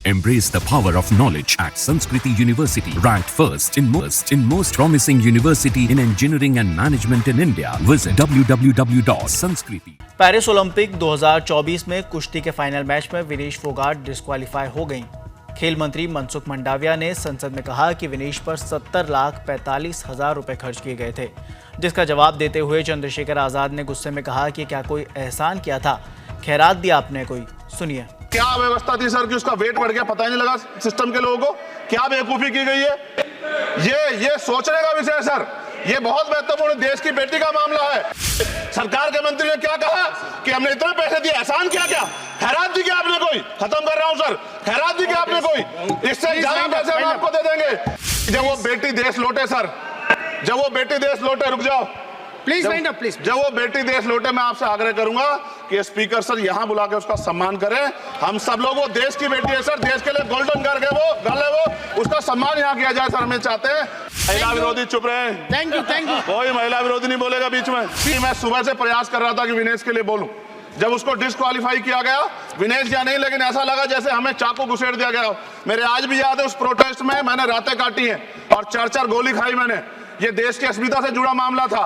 Embrace the power of knowledge at Sanskriti University, ranked first in most promising university in engineering and management in India. Visit www.sanskriti. Paris Olympic 2024 में कुश्ती के final match में Vinesh Phogat disqualify हो गईं। खेल मंत्री मनसुख मंडाविया ने संसद में कहा कि विनेश पर 70,45,000 रुपए खर्च किए गए थे, जिसका जवाब देते हुए चंद्रशेखर आजाद ने गुस्से में कहा कि क्या कोई एहसान किया था, खैरात दिया आपने कोई। सुनिए। क्या व्यवस्था थी सर कि उसका वेट बढ़ गया, पता ही नहीं लगा सिस्टम के लोगों को? क्या बेवकूफी की गई है? ये सोचने का विषय है सर। ये बहुत महत्वपूर्ण देश की बेटी का मामला है। सरकार के मंत्री ने क्या कहा कि हमने इतने पैसे दिए, एहसान किया क्या? खैरात दी क्या आपने कोई? खत्म कर रहा हूं सर। खैरात दी क्या आपने कोई? इससे ज्यादा पैसे हम आपको दे देंगे जब वो बेटी देश लौटे सर। जब वो बेटी देश लौटे, रुक जाओ प्लीज, प्लीज। जब वो बेटी देश लौटे, मैं आपसे आग्रह करूंगा कि स्पीकर सर यहाँ बुला के उसका सम्मान करें। हम सब लोग, वो देश की बेटी है सर, देश के लिए गोल्डन गर्ल है वो, उसका सम्मान यहाँ किया जाए सर, हमें चाहते हैं। महिला विरोधी चुप रहे। Thank you. कोई महिला विरोधी नहीं बोलेगा बीच में। मैं सुबह से प्रयास कर रहा था कि विनेश के लिए बोलूं। जब उसको डिस्क्वालीफाई किया गया, विनेश या नहीं, लेकिन ऐसा लगा जैसे हमें चाकू घुसेड़ दिया गया। मेरे आज भी याद है उस प्रोटेस्ट में मैंने रातें काटी हैं और 4-4 गोली खाई मैंने। ये देश की अस्मिता से जुड़ा मामला था,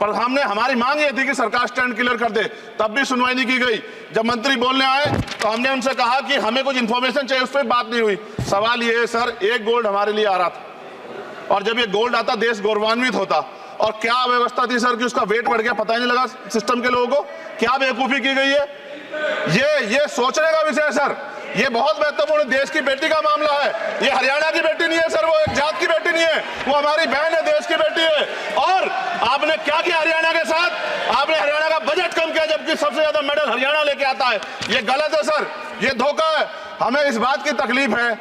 पर हमने, हमारी मांग ये थी कि सरकार स्टैंड क्लियर कर दे, तब भी सुनवाई नहीं की गई। जब मंत्री बोलने आए तो हमने उनसे कहा कि हमें कुछ इंफॉर्मेशन चाहिए, उस पर बात नहीं हुई। सवाल ये है सर, एक गोल्ड हमारे लिए आ रहा था और जब ये गोल्ड आता देश गौरवान्वित होता। और क्या व्यवस्था थी सर कि उसका वेट बढ़ गया, पता ही नहीं लगा सिस्टम के लोगों को? क्या बेवकूफी की गई है? ये सोचने का विषय है सर। ये बहुत महत्वपूर्ण देश की बेटी का मामला है। ये हरियाणा की बेटी नहीं है सर, वो एक जात की बेटी नहीं है, वो हमारी बहन है, देश की बेटी है। और आपने क्या किया हरियाणा के साथ? आपने हरियाणा का बजट कम किया, जबकि सबसे ज्यादा मेडल हरियाणा लेके आता है। ये गलत है सर, ये धोखा है। हमें इस बात की तकलीफ है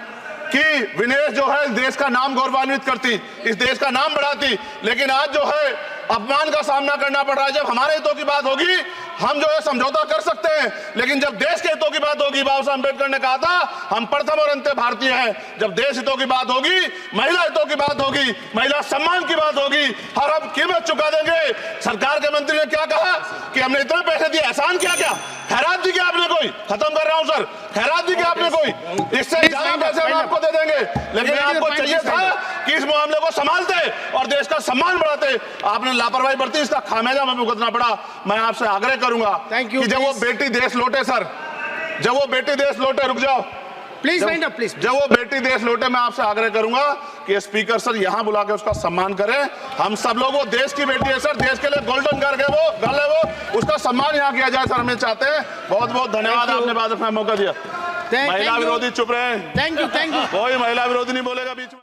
कि विनेश जो है देश का नाम गौरवान्वित करती, इस देश का नाम बढ़ाती, लेकिन आज जो है अपमान का सामना करना पड़ रहा है। जब हमारे हितों की बात होगी हम जो है समझौता कर सकते हैं, लेकिन जब देश के हितों की बात होगी, बाबा साहब अम्बेडकर ने कहा था हम प्रथम और अंत्य भारतीय हैं। जब देश हितों की बात होगी, महिला हितों की बात होगी, महिला सम्मान की बात होगी, और हम कीमत चुका देंगे। सरकार के मंत्री ने क्या कहा कि हमने इतने पैसे दिए, एहसान किया क्या? खैरात दी क्या आपने कोई? खत्म कर रहा हूं सर। खैरात दी क्या आपने कोई? इससे ज्यादा पैसे हम आपको दे देंगे, लेकिन आपको चाहिए था कि इस मामले को संभालते और देश का सम्मान बढ़ाते। आपने लापरवाही बरती, इसका खामियाजा हमें भुगतना पड़ा। मैं आपसे आग्रह करूंगा कि जब वो बेटी देश लौटे सर, जब वो बेटी देश लौटे, रुक जाओ प्लीज, जब वो बेटी देश लौटे, मैं आपसे आग्रह करूंगा कि स्पीकर सर यहाँ बुला के उसका सम्मान करें। हम सब लोग, वो देश की बेटी है सर, देश के लिए गोल्डन गर्ल है वो, उसका सम्मान यहाँ किया जाए सर, हमें चाहते हैं। बहुत बहुत धन्यवाद, आपने बात रखने का मौका दिया। महिला विरोधी चुप रहे। Thank you. कोई महिला विरोधी नहीं बोलेगा बीच में।